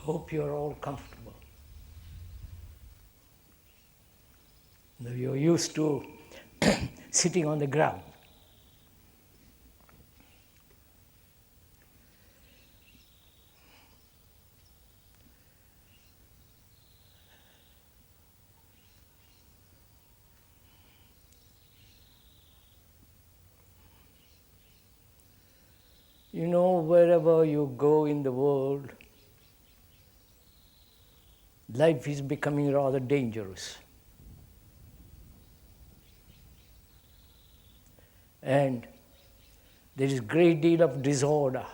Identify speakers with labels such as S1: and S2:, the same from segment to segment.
S1: hope you're all comfortable. Now, you're used to sitting on the ground. You know, wherever you go in the world, life is becoming rather dangerous. And there is a great deal of disorder,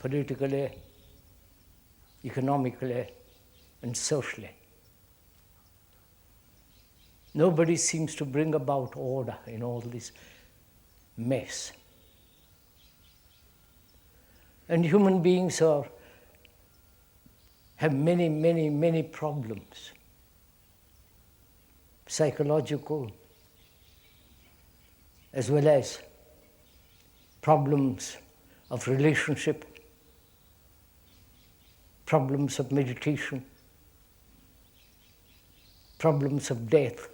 S1: politically, economically, and socially. Nobody seems to bring about order in all this mess. And human beings have many, many, many problems, psychological as well as problems of relationship, problems of meditation, problems of death,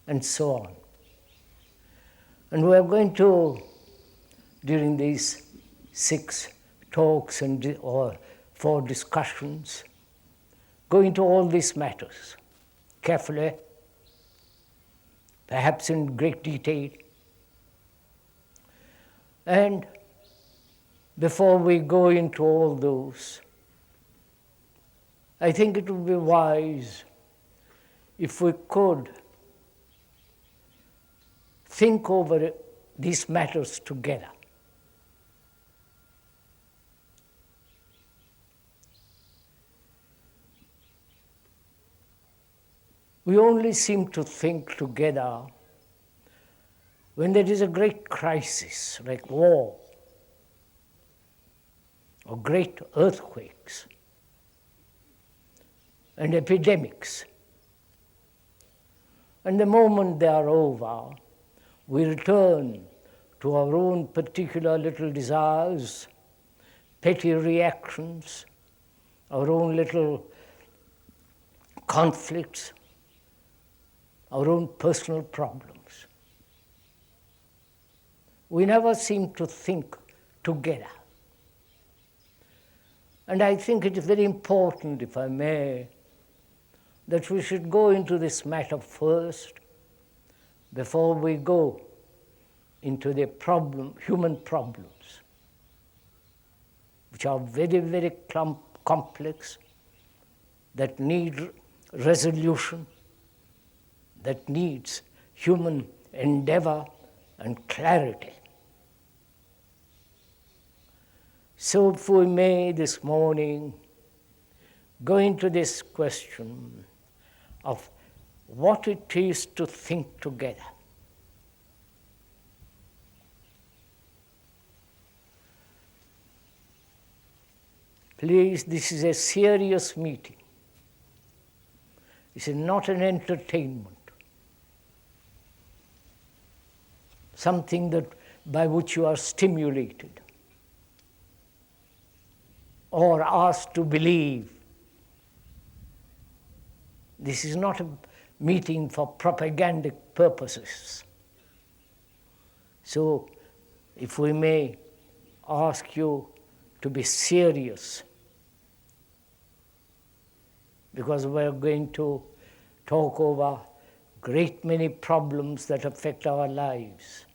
S1: and so on. And we are going to, during these 6 talks or 4 discussions, go into all these matters carefully, perhaps in great detail. And before we go into all those, I think it would be wise if we could think over these matters together. We only seem to think together when there is a great crisis, like war, or great earthquakes, and epidemics. And the moment they are over, we return to our own particular little desires, petty reactions, our own little conflicts, our own personal problems. We never seem to think together. And I think it is very important, if I may, that we should go into this matter first before we go into the human problems, which are very, very complex, that need resolution, that needs human endeavor and clarity. So if we may this morning go into this question of what it is to think together. Please, this is a serious meeting. This is not an entertainment, something by which you are stimulated or asked to believe. This is not a meeting for propagandic purposes. So, if we may ask you to be serious, because we're going to talk over great many problems that affect our lives.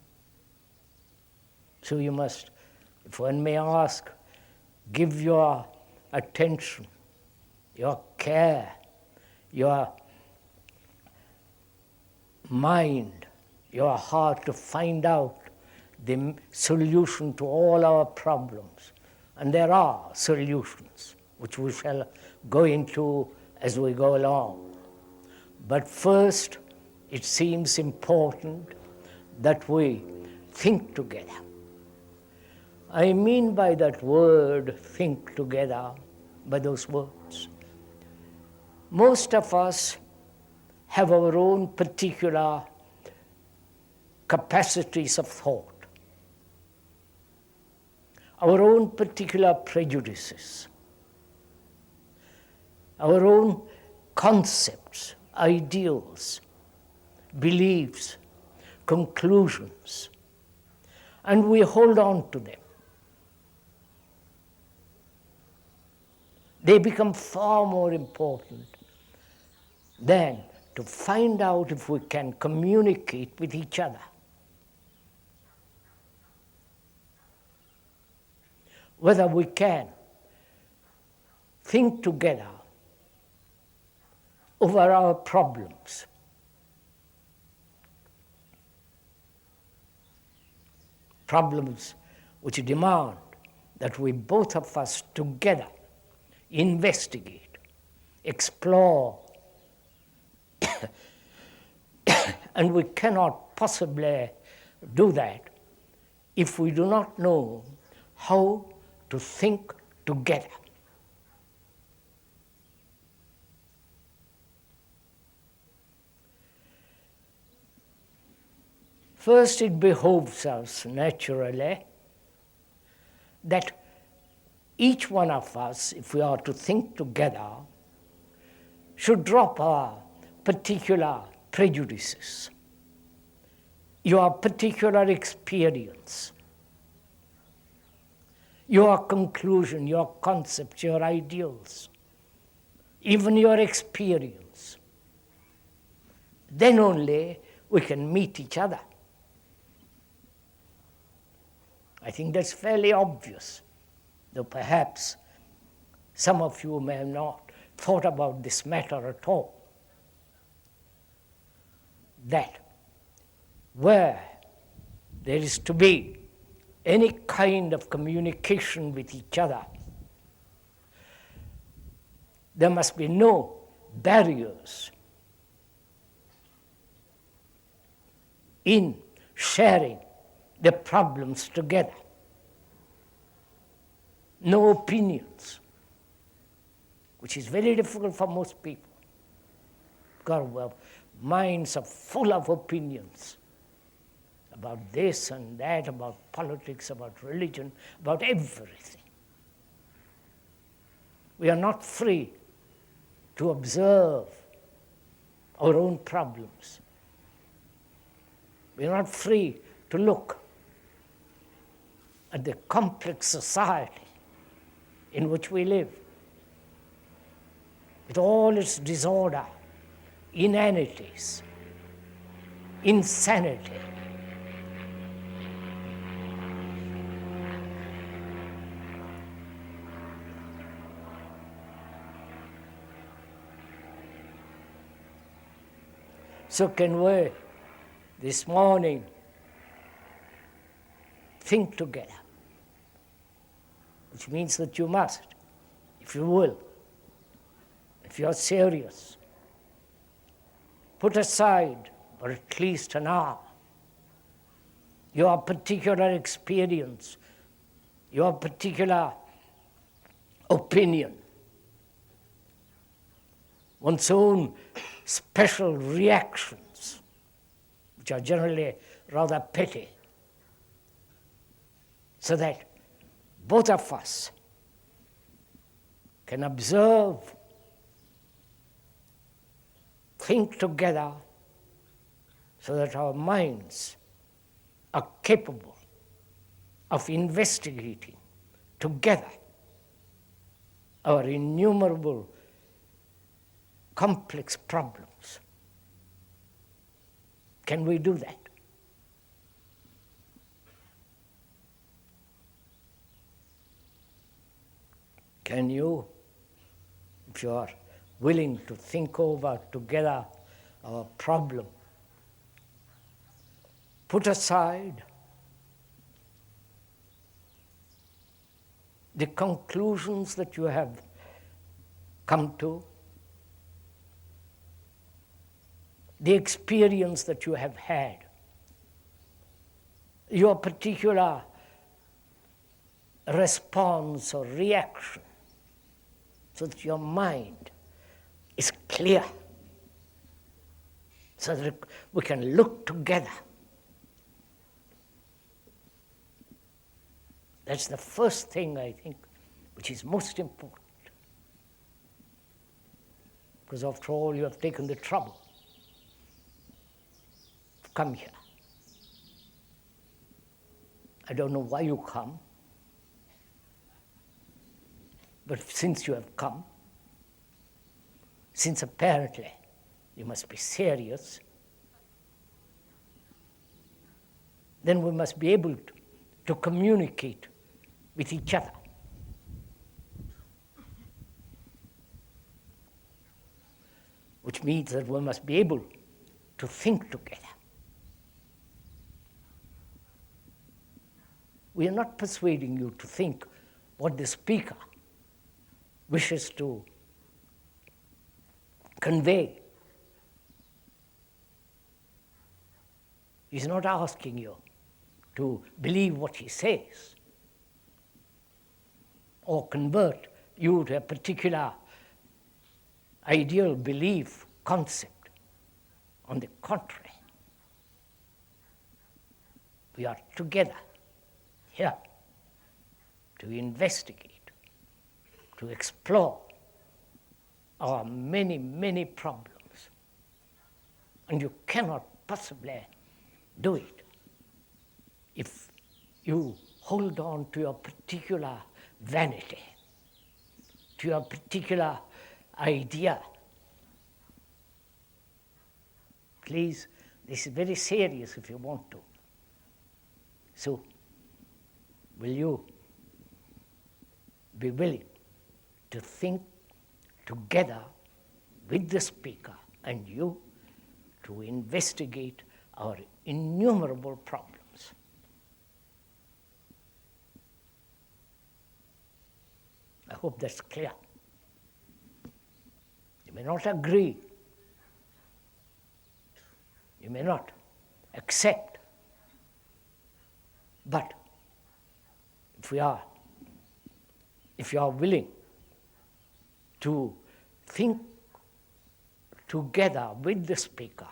S1: So you must, if one may ask, give your attention, your care, your mind, your heart to find out the solution to all our problems. And there are solutions, which we shall go into as we go along. But first, it seems important that we think together. I mean by that word, think together, by those words, most of us have our own particular capacities of thought, our own particular prejudices. our own concepts, ideals, beliefs, conclusions, and we hold on to them. They become far more important than to find out if we can communicate with each other. Whether we can think together over our problems. Problems which demand that we both of us together investigate, explore, and we cannot possibly do that if we do not know how to think together. First, it behoves us naturally that each one of us, if we are to think together, should drop our particular prejudices, your particular experience, your conclusion, your concepts, your ideals, even your experience. Then only we can meet each other. I think that's fairly obvious, though perhaps some of you may have not thought about this matter at all. That where there is to be any kind of communication with each other, there must be no barriers in sharing the problems together. No opinions, which is very difficult for most people. Because minds are full of opinions about this and that, about politics, about religion, about everything. We are not free to observe our own problems. We are not free to look at the complex society in which we live, with all its disorder, inanities, insanity. So can we, this morning, think together, which means that you must, if you will, if you're serious, put aside for at least an hour your particular experience, your particular opinion, one's own special reactions, which are generally rather petty, so that both of us can observe, think together, so that our minds are capable of investigating together our innumerable complex problems. Can we do that? Can you, if you are willing to think over together our problem, put aside the conclusions that you have come to, the experience that you have had, your particular response or reaction, so that your mind is clear, so that we can look together. That's the first thing, I think, which is most important. because after all you have taken the trouble to come here. I don't know why you come, but since you have come, since apparently you must be serious, then we must be able to communicate with each other. Which means that we must be able to think together. We are not persuading you to think what the speaker wishes to convey. He's not asking you to believe what he says or convert you to a particular ideal belief concept. On the contrary, we are together here to investigate, to explore our many, many problems. And you cannot possibly do it if you hold on to your particular vanity, to your particular idea. Please, this is very serious if you want to. So, will you be willing to think together with the speaker and you to investigate our innumerable problems? I hope that's clear. You may not agree. You may not accept. But if you are willing to think together with the speaker,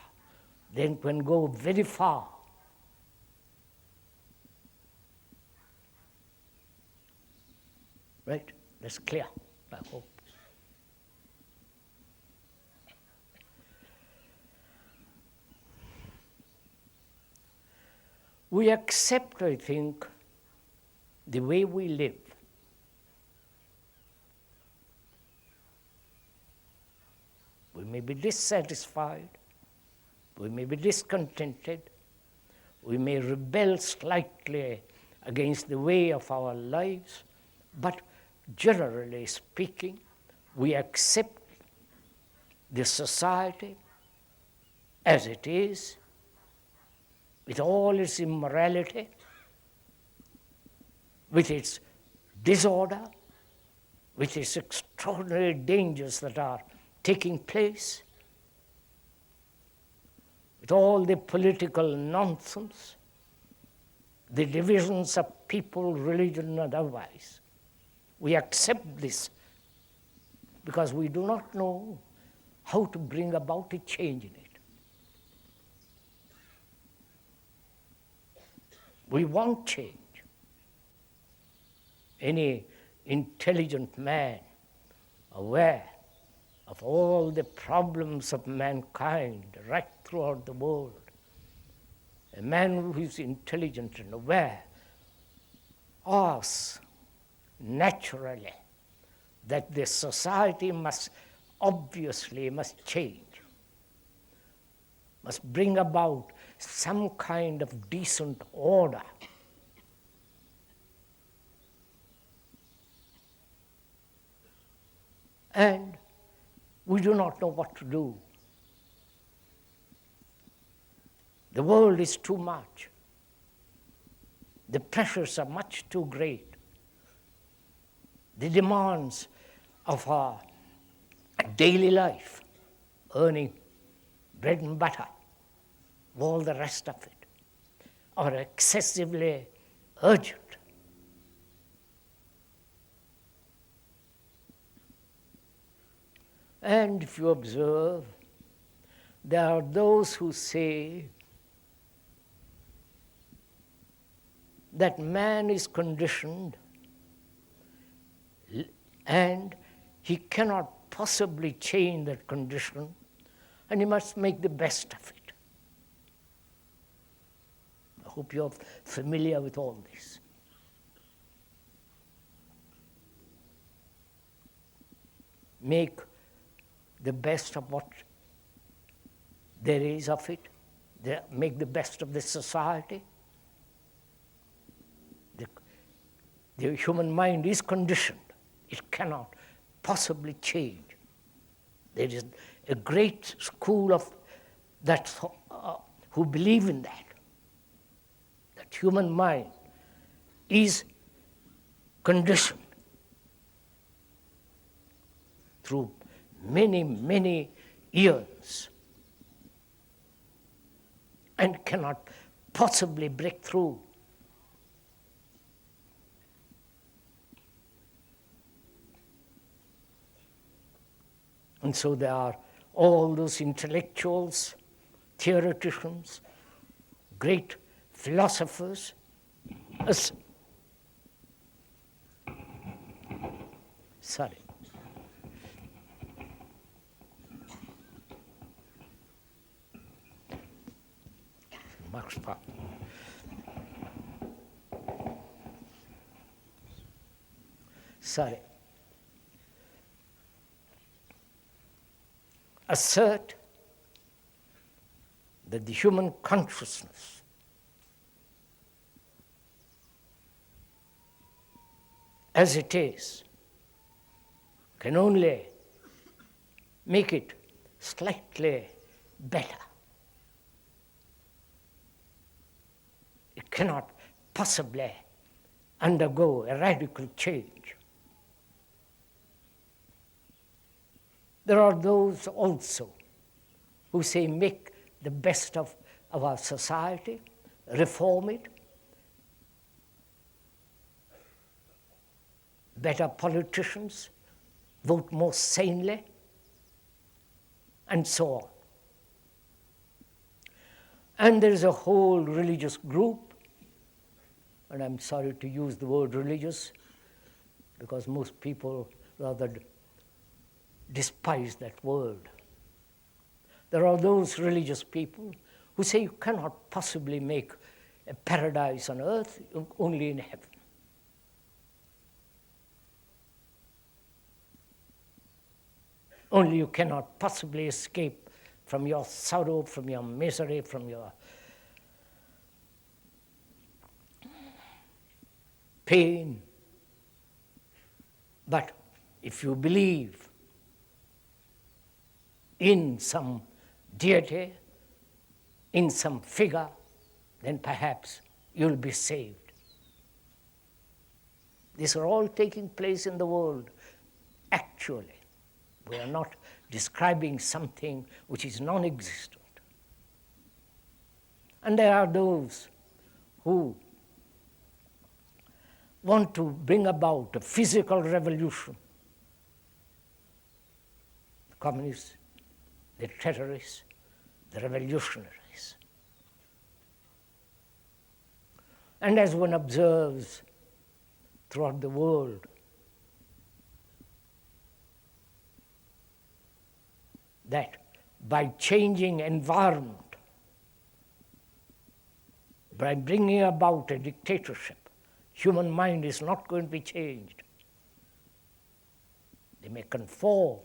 S1: then can go very far. Right? That's clear, I hope. We accept, I think, the way we live. We may be dissatisfied, we may be discontented, we may rebel slightly against the way of our lives, but generally speaking, we accept the society as it is, with all its immorality, with its disorder, with its extraordinary dangers that are taking place, with all the political nonsense, the divisions of people, religion, and otherwise. We accept this because we do not know how to bring about a change in it. We want change. Any intelligent man aware of all the problems of mankind right throughout the world, a man who is intelligent and aware, asks naturally that the society must change, must bring about some kind of decent order. And we do not know what to do. The world is too much. The pressures are much too great. The demands of our daily life, earning bread and butter, all the rest of it, are excessively urgent. And if you observe, there are those who say that man is conditioned and he cannot possibly change that condition, and you must make the best of it. I hope you're familiar with all this. Make the best of what there is of it. Make the best of the society. The human mind is conditioned. It cannot possibly change. There is a great school of that who believe in that human mind is conditioned through many, many years and cannot possibly break through. And so there are all those intellectuals, theoreticians, great philosophers, sorry. Marx Park. Sorry. Assert that the human consciousness as it is can only make it slightly better. It cannot possibly undergo a radical change. There are those also who say make the best of our society, reform it, better politicians, vote more sanely, and so on. And there is a whole religious group, and I'm sorry to use the word religious, because most people rather despise that word. There are those religious people who say you cannot possibly make a paradise on earth, only in heaven. Only you cannot possibly escape from your sorrow, from your misery, from your pain. But if you believe in some deity, in some figure, then perhaps you'll be saved. These are all taking place in the world, actually. We are not describing something which is non-existent. And there are those who want to bring about a physical revolution. The communists, the terrorists, the revolutionaries. And as one observes throughout the world, that by changing environment, by bringing about a dictatorship, human mind is not going to be changed. They may conform,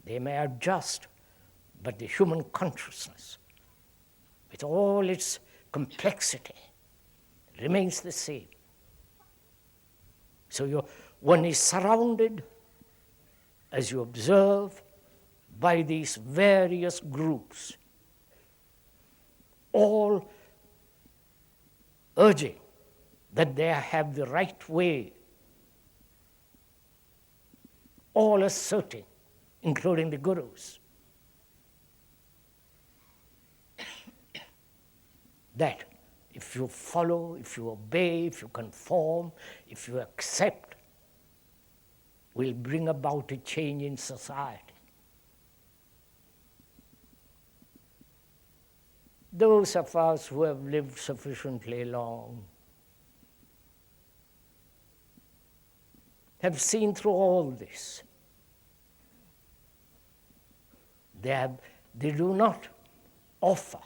S1: they may adjust, but the human consciousness, with all its complexity, remains the same. So one is surrounded, as you observe, by these various groups, all urging that they have the right way, all asserting, including the gurus, that if you follow, if you obey, if you conform, if you accept, will bring about a change in society. Those of us who have lived sufficiently long have seen through all this. They do not offer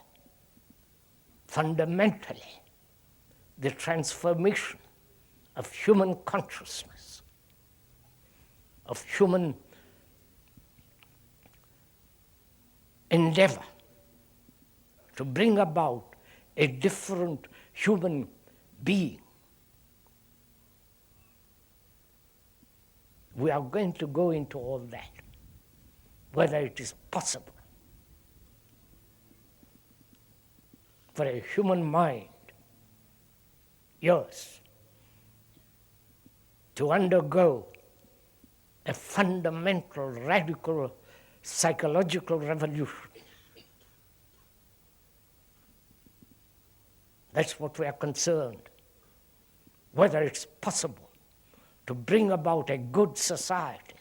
S1: fundamentally the transformation of human consciousness, of human endeavor to bring about a different human being. We are going to go into all that, whether it is possible for a human mind, yes, to undergo a fundamental, radical psychological revolution. That's what we are concerned, whether it's possible to bring about a good society.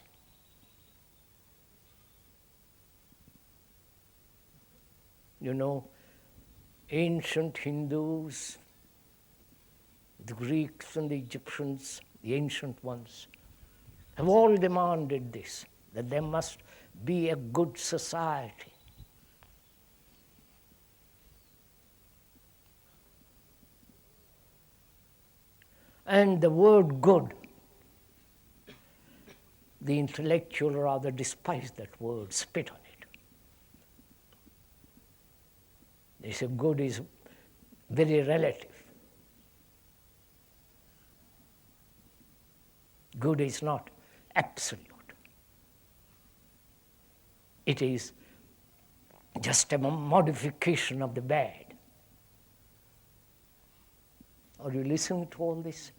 S1: You know, ancient Hindus, the Greeks and the Egyptians, the ancient ones, have all demanded this, that there must be a good society. And the word good, the intellectual rather despise that word, spit on it. They say good is very relative. Good is not absolute. It is just a modification of the bad. Are you listening to all this?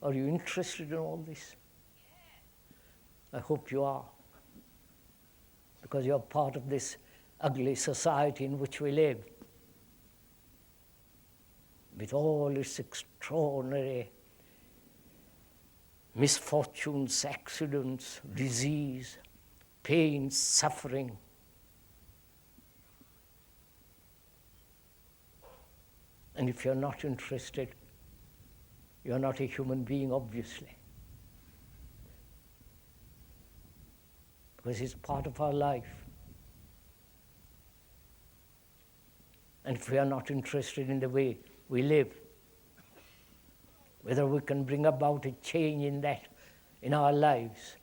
S1: Are you interested in all this? I hope you are, because you are part of this ugly society in which we live, with all its extraordinary misfortunes, accidents, disease, pain, suffering. And if you're not interested, you're not a human being, obviously. Because it's part of our life. And if we are not interested in the way we live, whether we can bring about a change in that, in our lives,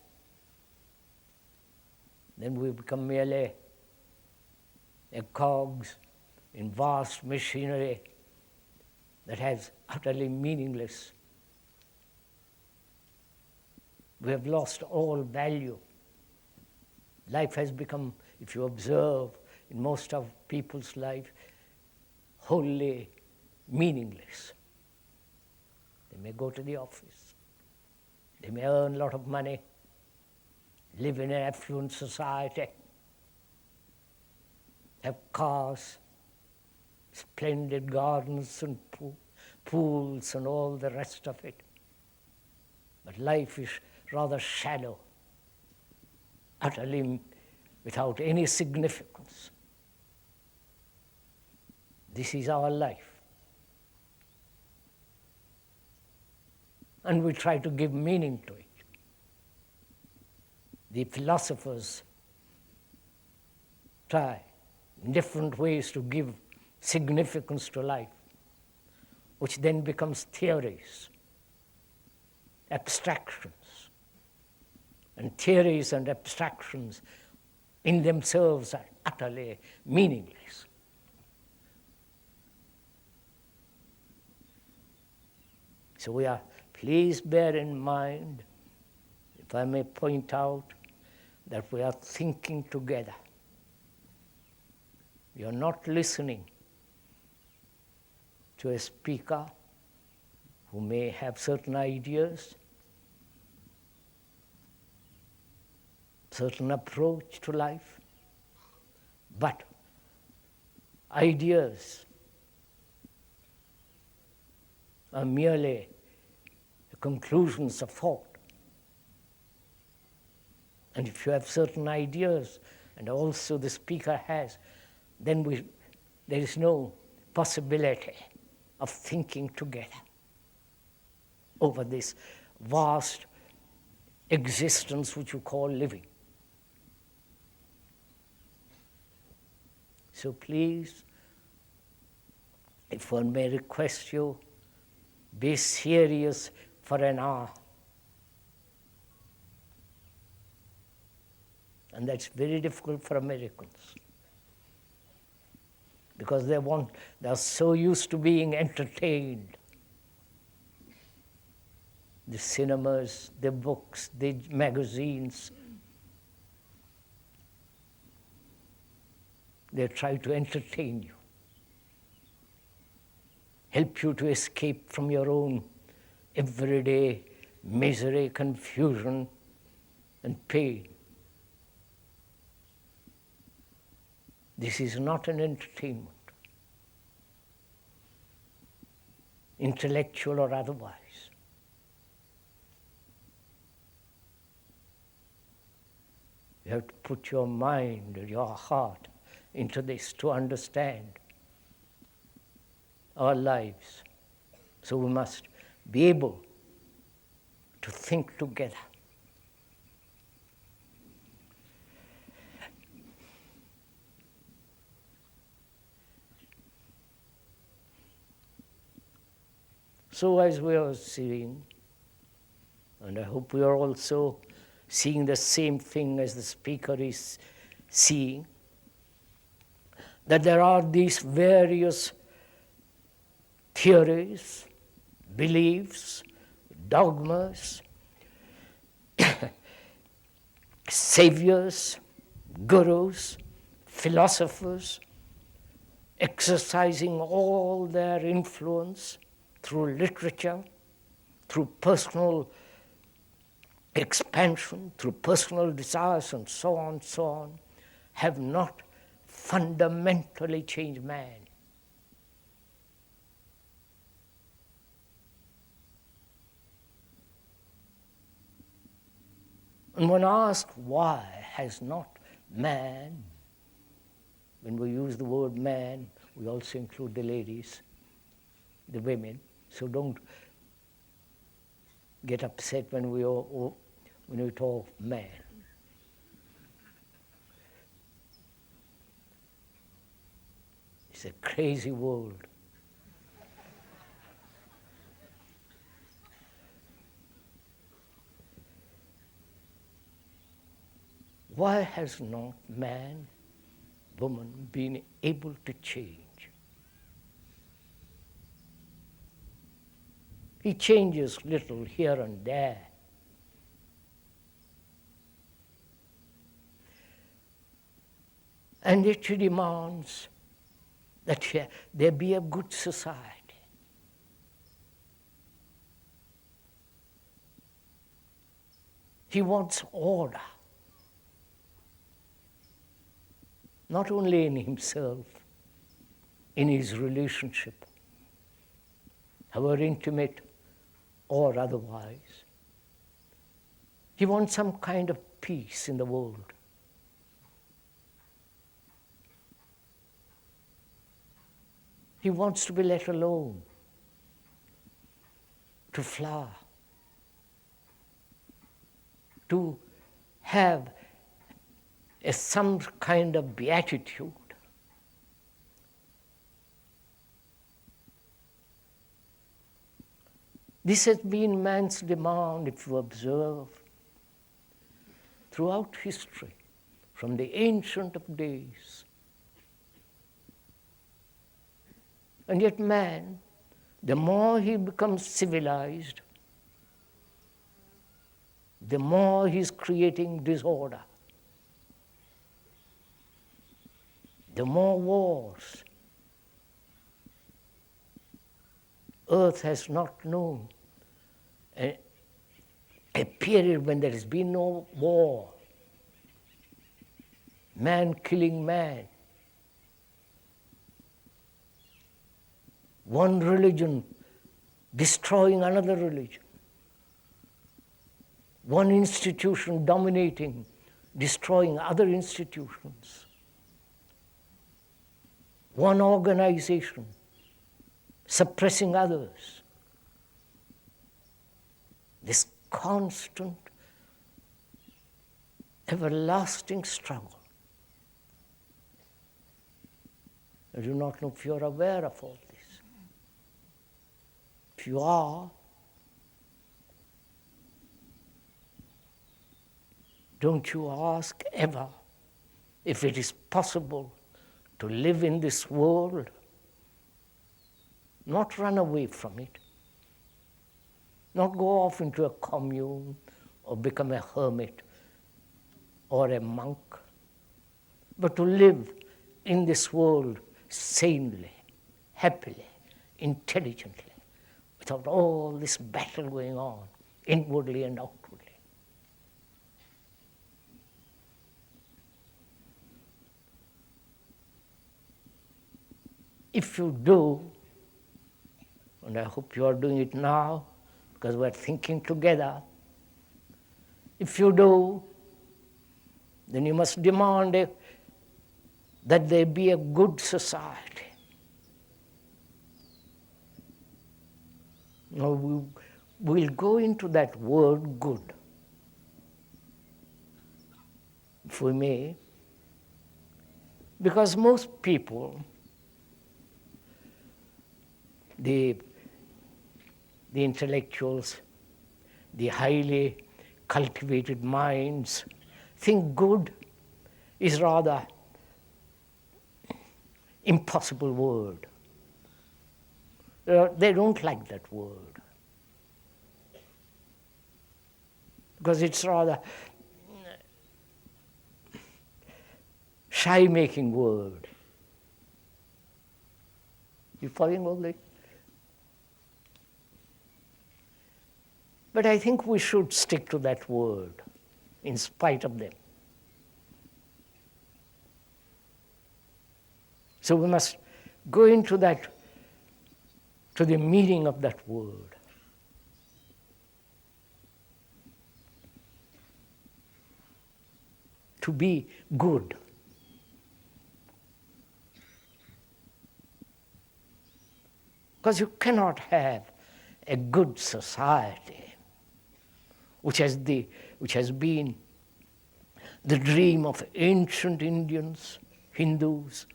S1: then we become merely a cogs in vast machinery that has utterly meaningless. We have lost all value. Life has become, if you observe, in most of people's life, wholly meaningless. They may go to the office. They may earn a lot of money, live in an affluent society, have cars, splendid gardens and pools and all the rest of it. But life is rather shallow, utterly without any significance. This is our life. And we try to give meaning to it. The philosophers try in different ways to give significance to life, which then becomes theories, abstractions. And theories and abstractions in themselves are utterly meaningless. So please bear in mind, if I may point out, that we are thinking together. We are not listening to a speaker who may have certain ideas, certain approach to life, but ideas are merely conclusions of thought. And if you have certain ideas, and also the speaker has, then there is no possibility of thinking together over this vast existence which you call living. So please, if one may request you, be serious for an hour. And that's very difficult for Americans, because they're so used to being entertained. The cinemas, the books, the magazines, they try to entertain you, help you to escape from your own everyday misery, confusion, and pain. This is not an entertainment, intellectual or otherwise. You have to put your mind and your heart into this to understand our lives. So we must be able to think together. So as we are seeing, and I hope we are also seeing the same thing as the speaker is seeing, that there are these various theories, beliefs, dogmas, saviors, gurus, philosophers, exercising all their influence through literature, through personal expansion, through personal desires, and so on, have not fundamentally changed man. And when asked why has not man, when we use the word man, we also include the ladies, the women, so don't get upset when we talk man. It's a crazy world. Why has not man, woman been able to change? He changes little here and there. And yet he demands that there be a good society. He wants order, not only in himself, in his relationship, however intimate or otherwise. He wants some kind of peace in the world. He wants to be let alone, to flower, to have some kind of beatitude. This has been man's demand, if you observe, throughout history, from the ancient of days. And yet man, the more he becomes civilized, the more he's creating disorder, the more wars. Earth has not known a period when there has been no war, man killing man, one religion destroying another religion, one institution dominating, destroying other institutions, one organization suppressing others. This constant, everlasting struggle. I do not know if you are aware of all this. If you are, don't you ask ever if it is possible to live in this world, not run away from it, not go off into a commune or become a hermit or a monk, but to live in this world sanely, happily, intelligently, without all this battle going on, inwardly and outwardly. If you do, and I hope you are doing it now, because we're thinking together, if you do, then you must demand that there be a good society. Now we'll go into that word good, if we may, because most people, the intellectuals, the highly cultivated minds, think good is rather impossible word. They don't like that word because it's rather shy-making word. You following all this? But I think we should stick to that word in spite of them. So we must go into that, to the meaning of that word. To be good. Because you cannot have a good society which has been the dream of ancient Indians, Hindus,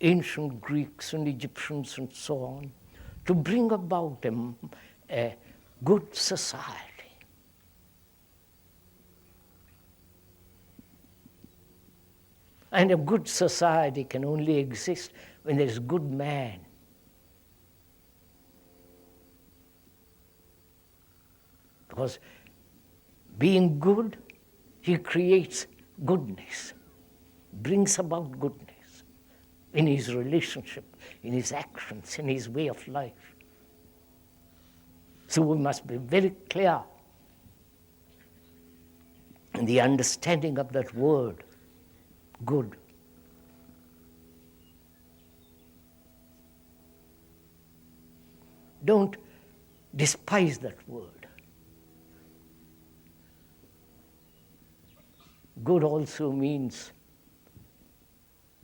S1: ancient Greeks and Egyptians and so on, to bring about a good society. And a good society can only exist when there is a good man. Because being good, he creates goodness, brings about goodness in his relationship, in his actions, in his way of life. So we must be very clear in the understanding of that word, good. Don't despise that word. Good also means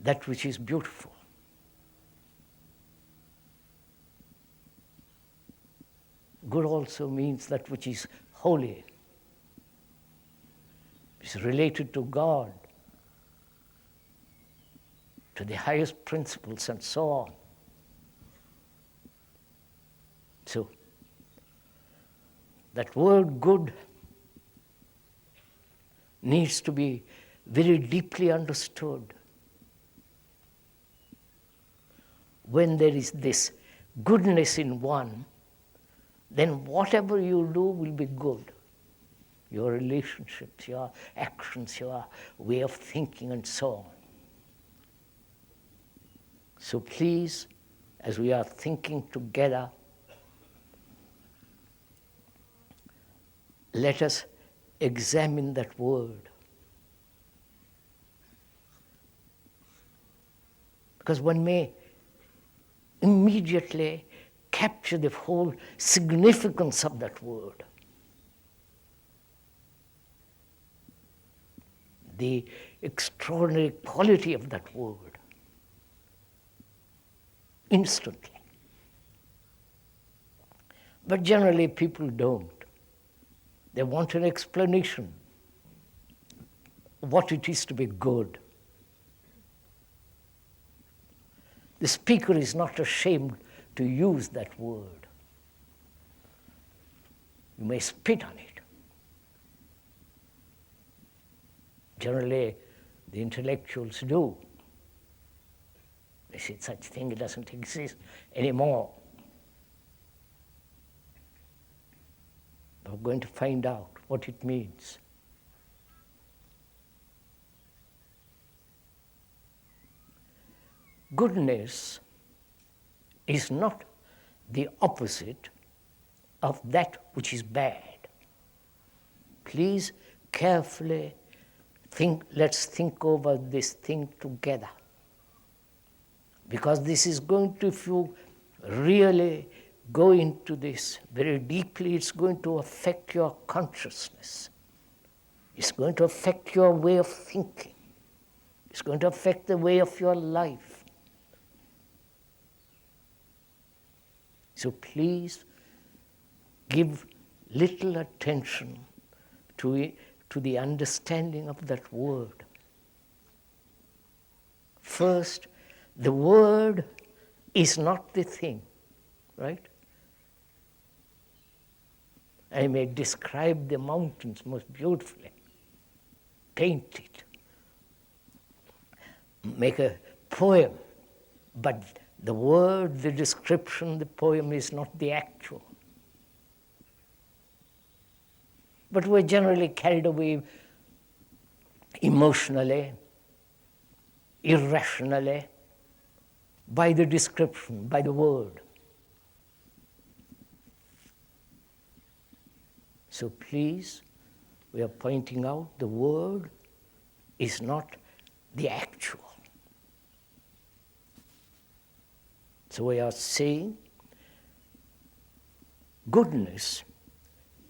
S1: that which is beautiful. Good also means that which is holy. It's related to God, to the highest principles and so on. So, that word good needs to be very deeply understood. When there is this goodness in one, then whatever you do will be good. Your relationships, your actions, your way of thinking and so on. So please, as we are thinking together, let us examine that word. Because one may immediately capture the whole significance of that word. The extraordinary quality of that word. Instantly. But generally people don't. They want an explanation of what it is to be good. The speaker is not ashamed to use that word. You may spit on it. Generally, the intellectuals do. They say such thing doesn't exist anymore. We're going to find out what it means. Goodness is not the opposite of that which is bad. Please carefully let's think over this thing together. Because this is going to, if you really go into this very deeply, it's going to affect your consciousness. It's going to affect your way of thinking. It's going to affect the way of your life. So please give little attention to the understanding of that word. First, the word is not the thing, right? I may describe the mountains most beautifully, paint it, make a poem, but the word, the description, the poem is not the actual. But we're generally carried away emotionally, irrationally, by the description, by the word. So please, we are pointing out the word is not the actual. So we are saying goodness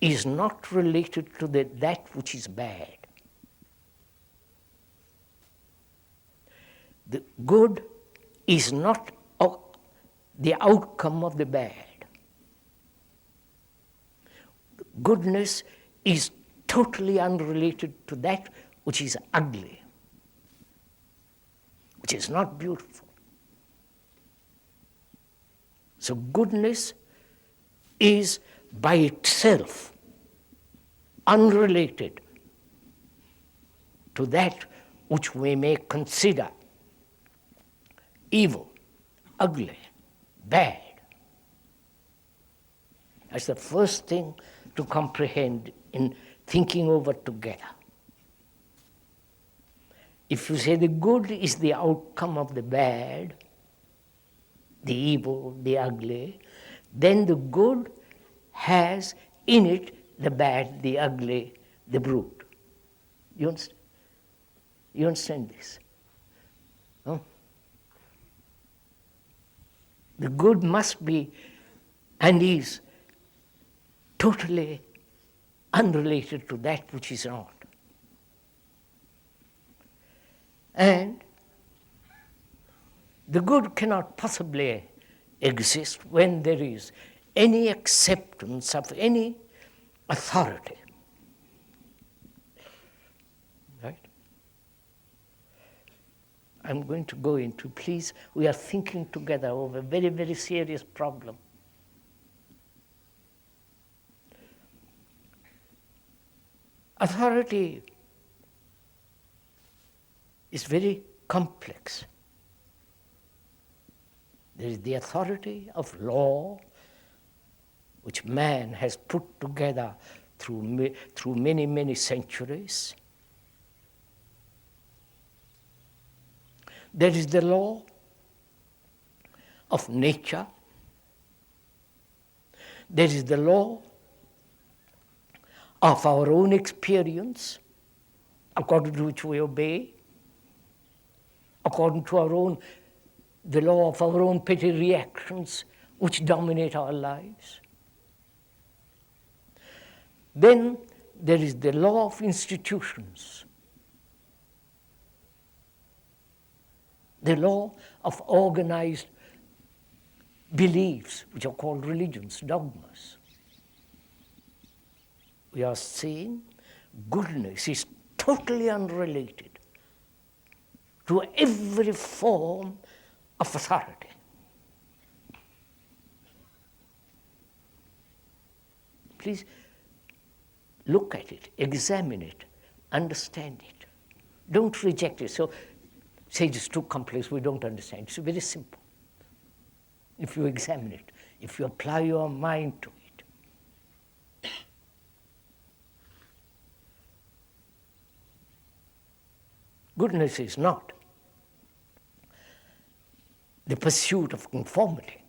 S1: is not related to that which is bad. The good is not the outcome of the bad. Goodness is totally unrelated to that which is ugly, which is not beautiful. So goodness is by itself unrelated to that which we may consider evil, ugly, bad. That's the first thing to comprehend in thinking over together. If you say the good is the outcome of the bad, the evil, the ugly, then the good has in it the bad, the ugly, the brute. You understand? You understand this? No? The good must be and is totally unrelated to that which is not. And the good cannot possibly exist when there is any acceptance of any authority. Right? I'm going to go into, please, we are thinking together over a very, very serious problem. Authority is very complex. There is the authority of law, which man has put together through many, many centuries. There is the law of nature. There is the law of our own experience, according to which we obey, according to the law of our own petty reactions which dominate our lives. Then there is the law of institutions, the law of organized beliefs, which are called religions, dogmas. We are saying goodness is totally unrelated to every form of authority. Please look at it, examine it, understand it. Don't reject it. So say it's too complex, we don't understand. It's very simple. If you examine it, if you apply your mind to it. Goodness is not the pursuit of conformity.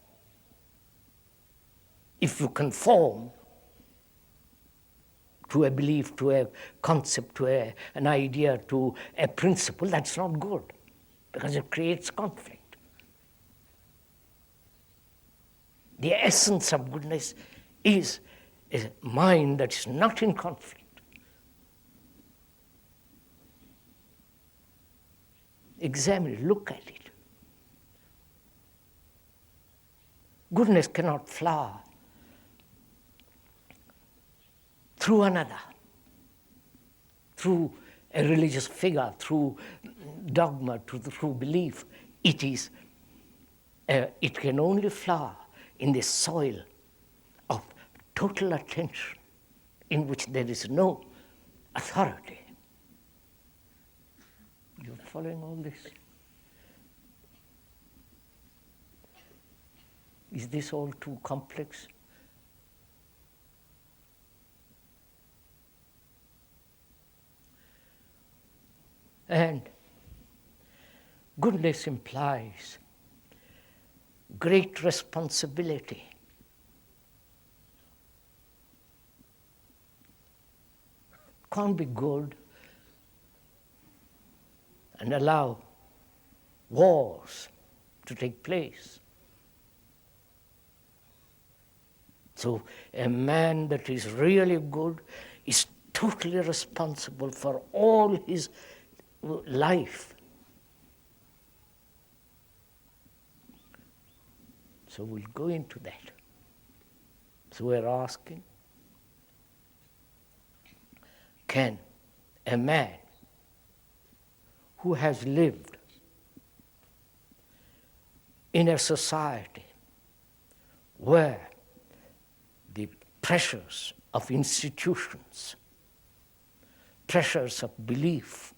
S1: If you conform to a belief, to a concept, to an idea, to a principle, that's not good, because it creates conflict. The essence of goodness is a mind that is not in conflict. Examine it, look at it. Goodness cannot flower through another, through a religious figure, through dogma, through belief. It can only flower in the soil of total attention, in which there is no authority. You're following all this? Is this all too complex? And goodness implies great responsibility. Can't be good and allow wars to take place. So a man that is really good is totally responsible for all his life. So we'll go into that. So we're asking, can a man who has lived in a society where the pressures of institutions, pressures of belief,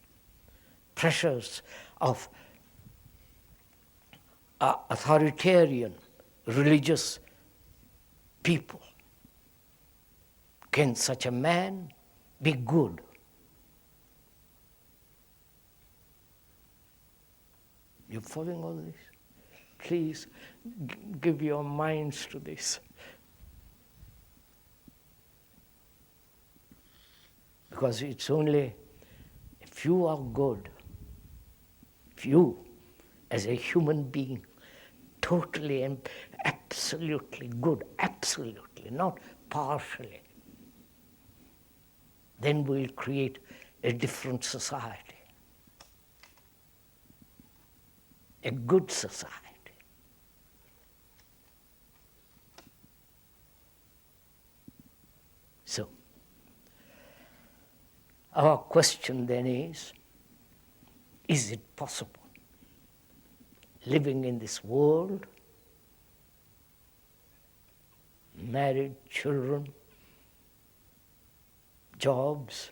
S1: pressures of authoritarian religious people, can such a man be good? You following all this? Please give your minds to this. Because it's only if you are good, if you, as a human being, totally and absolutely good, absolutely, not partially, then we'll create a different society, a good society. So, our question then is it possible, living in this world, married, children, jobs,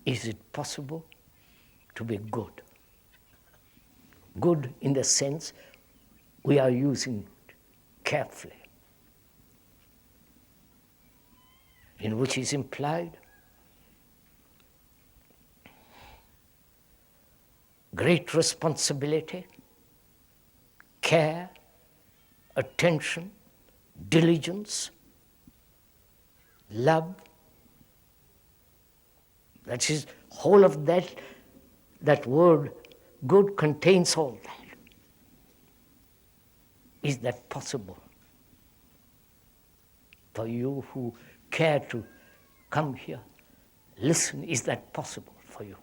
S1: is it possible to be good? Good in the sense we are using it carefully, in which is implied great responsibility, care, attention, diligence, love. That is, whole of that word good contains all that. Is that possible for you who care to come here, listen? Is that possible for you?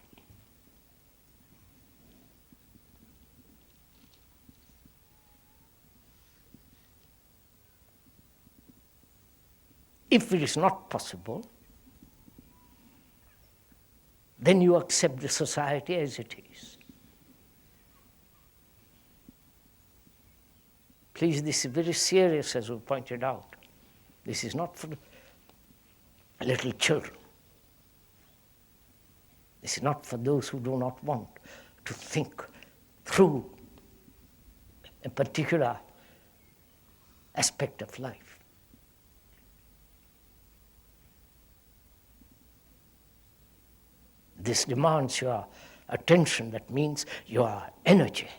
S1: If it is not possible, then you accept the society as it is. Please, this is very serious, as we pointed out. This is not for little children. This is not for those who do not want to think through a particular aspect of life. This demands your attention. That means your energy.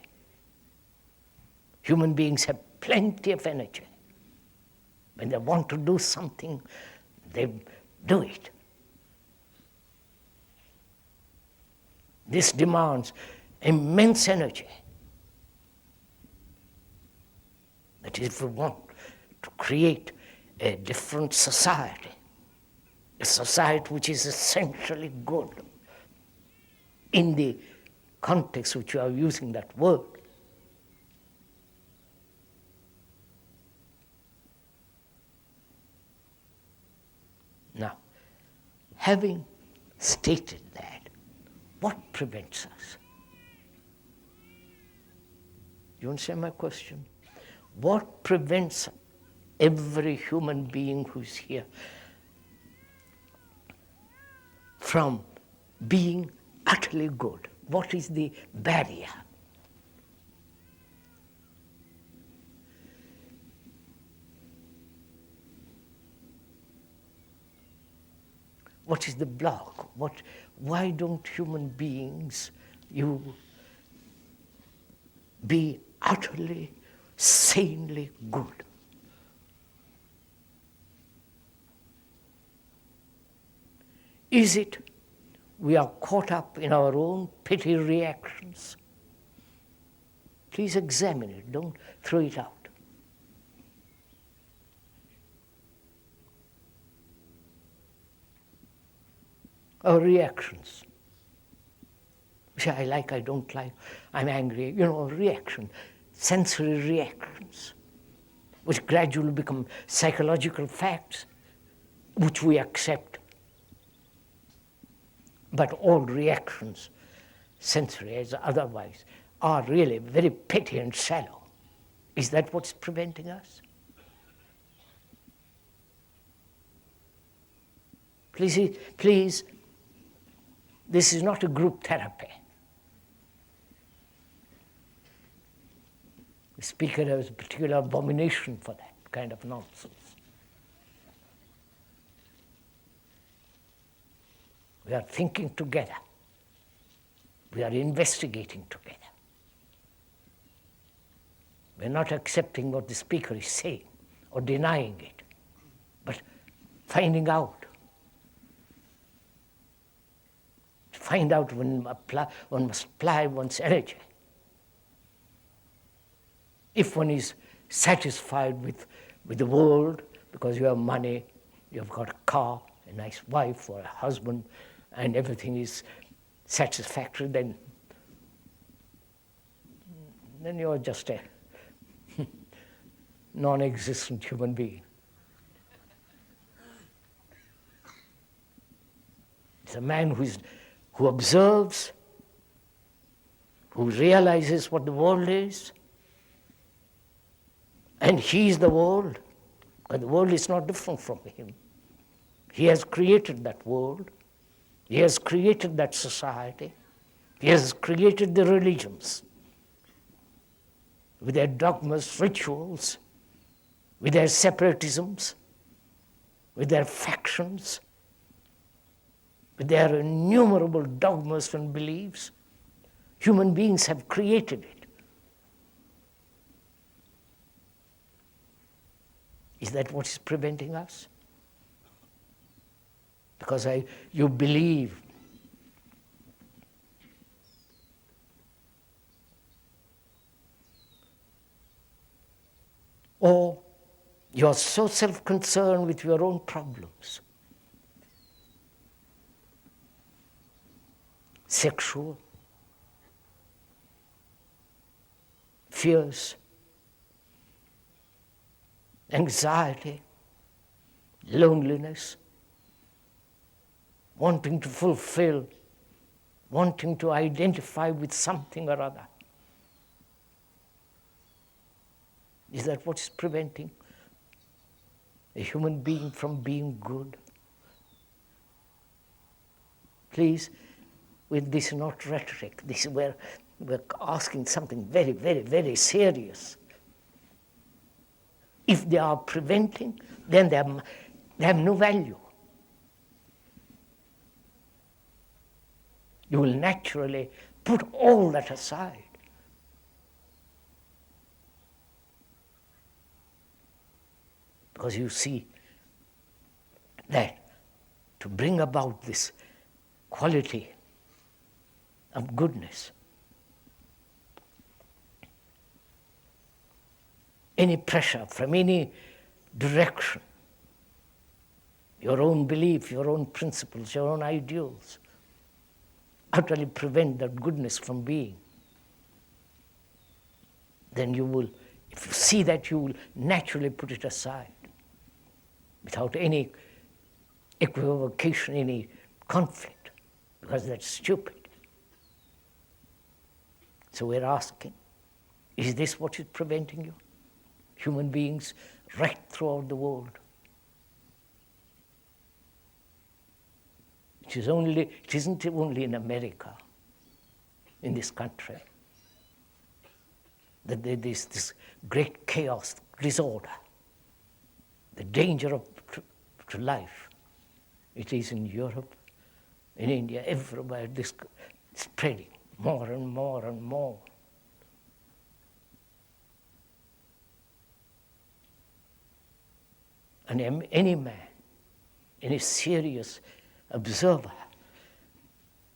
S1: Human beings have plenty of energy. When they want to do something, they do it. This demands immense energy. That is, if we want to create a different society, a society which is essentially good, in the context which you are using that word. Now, having stated that, what prevents us? You understand my question? What prevents every human being who's here from being utterly good? What is the barrier? What is the block? Why don't human beings be utterly, sanely good? Is it we are caught up in our own petty reactions? Please examine it, don't throw it out. Our reactions. Which I like, I don't like, I'm angry, reaction, sensory reactions, which gradually become psychological facts, which we accept. But all reactions, sensory as otherwise, are really very petty and shallow. Is that what's preventing us? Please, this is not a group therapy. The speaker has a particular abomination for that kind of nonsense. We are thinking together. We are investigating together. We are not accepting what the speaker is saying or denying it, but finding out. Find out when one must apply one's energy. If one is satisfied with the world because you have money, you've got a car, a nice wife or a husband, and everything is satisfactory, then you're just a non-existent human being. It's a man who observes, who realizes what the world is, and he is the world, but the world is not different from him. He has created that world. He has created that society. He has created the religions with their dogmas, rituals, with their separatisms, with their factions, with their innumerable dogmas and beliefs. Human beings have created it. Is that what is preventing us? Because you believe or you're so self-concerned with your own problems, sexual, fears, anxiety, loneliness, wanting to fulfill wanting to identify with something or other. Is that what is preventing a human being from being good? Please, this is not rhetoric. This is where we're asking something very, very, very serious. If they are preventing, then they have no value. You will naturally put all that aside. Because you see that to bring about this quality of goodness, any pressure from any direction, your own belief, your own principles, your own ideals, utterly prevent that goodness from being, then you will, if you see that, you will naturally put it aside without any equivocation, any conflict, because that's stupid. So we're asking, is this what is preventing you? Human beings right throughout the world. It isn't only in America, in this country, that there is this great chaos, disorder, the danger to life. It is in Europe, in India, everywhere, this spreading more and more and more. And any man, any serious observer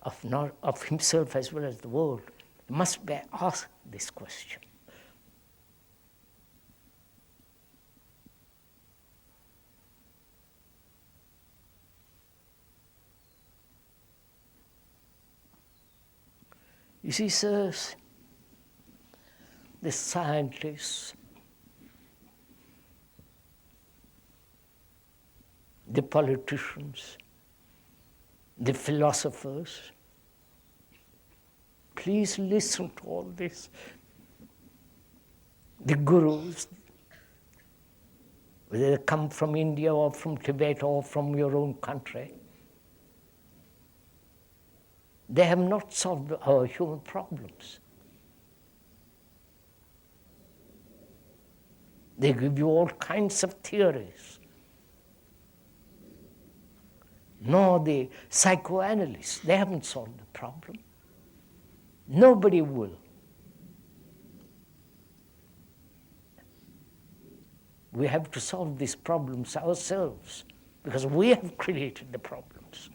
S1: of himself as well as the world must be asked this question. You see, sirs, the scientists, the politicians, the philosophers, please listen to all this. The gurus, whether they come from India or from Tibet or from your own country, they have not solved our human problems. They give you all kinds of theories. Nor the psychoanalysts, they haven't solved the problem. Nobody will. We have to solve these problems ourselves because we have created the problems.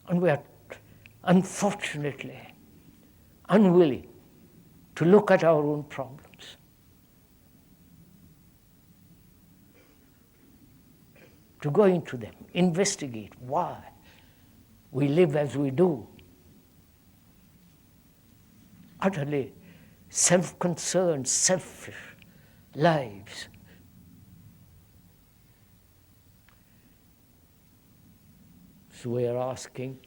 S1: And we are unfortunately unwilling to look at our own problems, to go into them, investigate why we live as we do. Utterly self-concerned, selfish lives. So we are asking,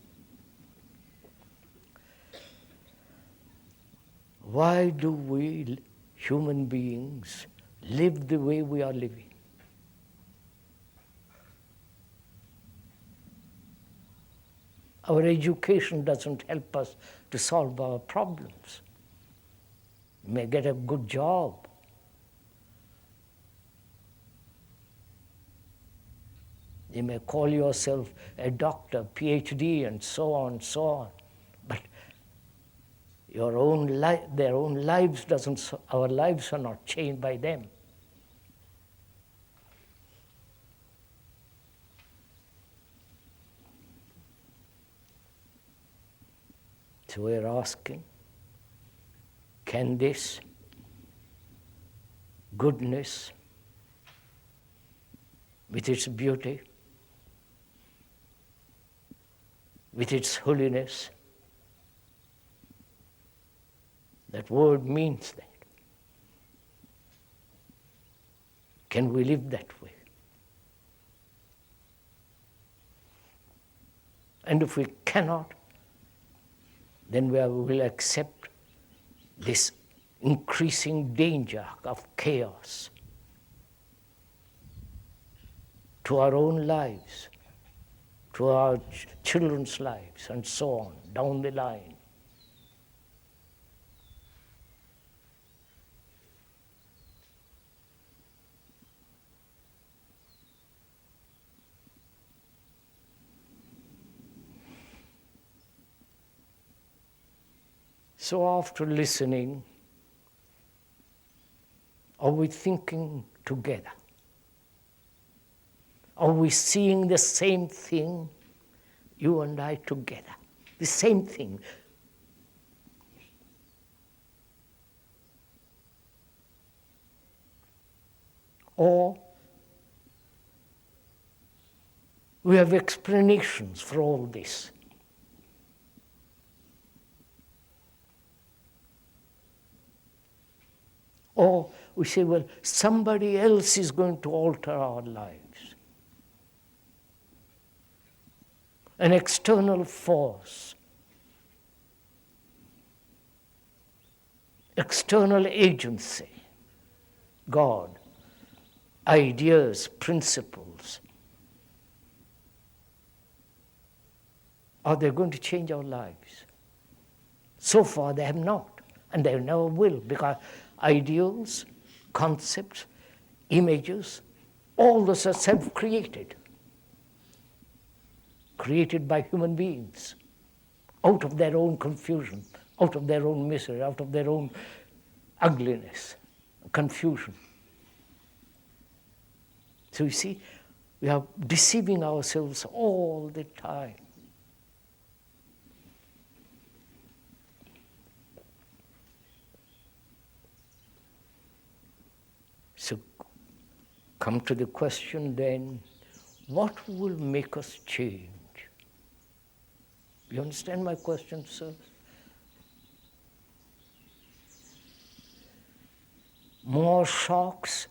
S1: why do we human beings live the way we are living? Our education doesn't help us to solve our problems. You may get a good job. You may call yourself a doctor, PhD, and so on, so on. But your own their own lives our lives are not changed by them. So we're asking, can this goodness, with its beauty, with its holiness, that word means that. Can we live that way? And if we cannot, then we will accept this increasing danger of chaos to our own lives, to our children's lives, and so on, down the line. So after listening, are we thinking together? Are we seeing the same thing, you and I together? The same thing. Or we have explanations for all this. Or we say, well, somebody else is going to alter our lives. An external force, external agency, God, ideas, principles. Are they going to change our lives? So far they have not, and they never will, because ideals, concepts, images, all those are self-created, created by human beings, out of their own confusion, out of their own misery, out of their own ugliness, confusion. So you see, we are deceiving ourselves all the time. So come to the question then, what will make us change? You understand my question, sir? More shocks?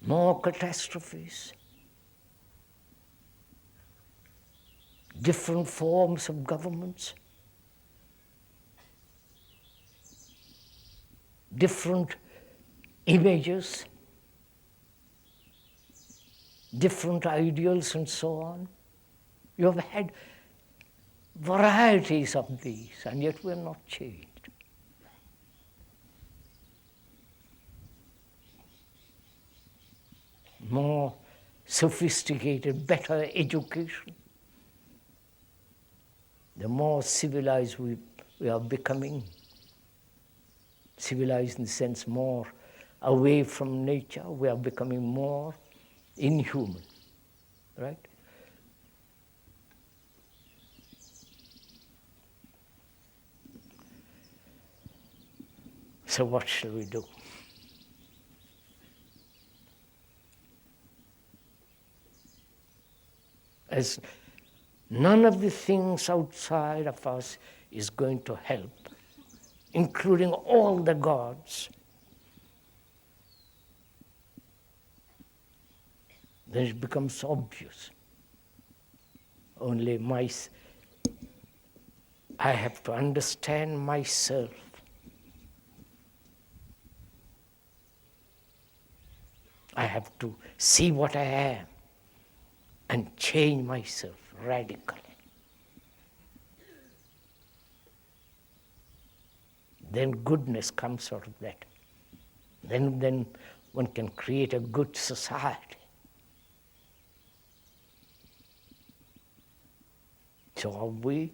S1: More catastrophes? Different forms of governments? Different images, different ideals, and so on. You have had varieties of these, and yet we are not changed. More sophisticated, better education. The more civilized we are becoming. Civilized in the sense more away from nature, we are becoming more inhuman, right? So what shall we do? As none of the things outside of us is going to help, including all the gods, then it becomes obvious. Only I have to understand myself. I have to see what I am and change myself radically. Then goodness comes out of that. Then one can create a good society. So are we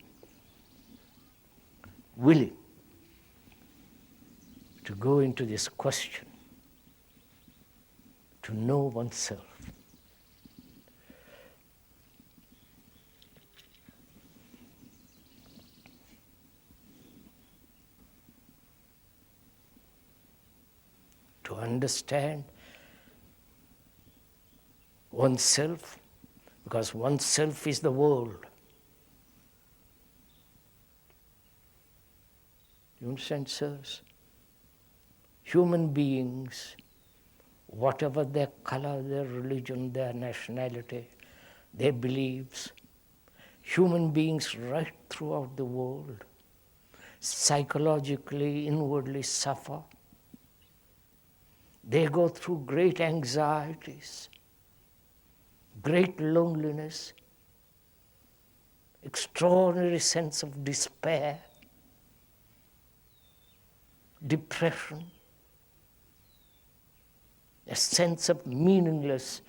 S1: willing to go into this question, to know oneself? To understand oneself, because oneself is the world. You understand, sirs? Human beings whatever their color, their religion, their nationality, their beliefs. Human beings right throughout the world psychologically, inwardly suffer. They go through great anxieties, great loneliness, extraordinary sense of despair, depression, a sense of meaninglessness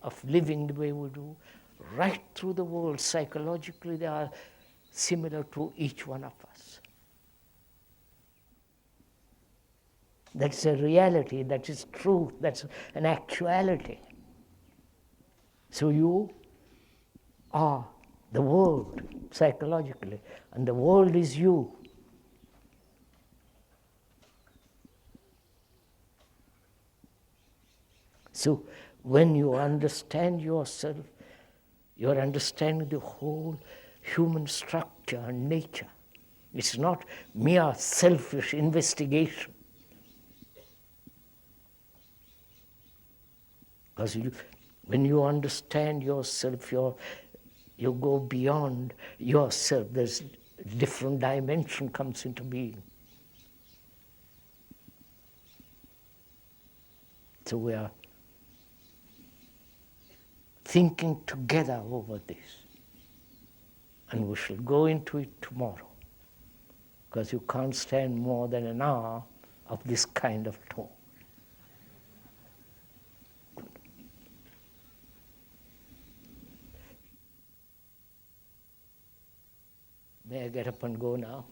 S1: of living the way we do. Right through the world, psychologically, they are similar to each one of us. That's a reality, that is truth, that's an actuality. So you are the world psychologically, and the world is you. So when you understand yourself, you're understanding the whole human structure and nature. It's not mere selfish investigation. Because when you understand yourself, you go beyond yourself. There's a different dimension comes into being. So we are thinking together over this. And we shall go into it tomorrow. Because you can't stand more than an hour of this kind of talk. May I get up and go now?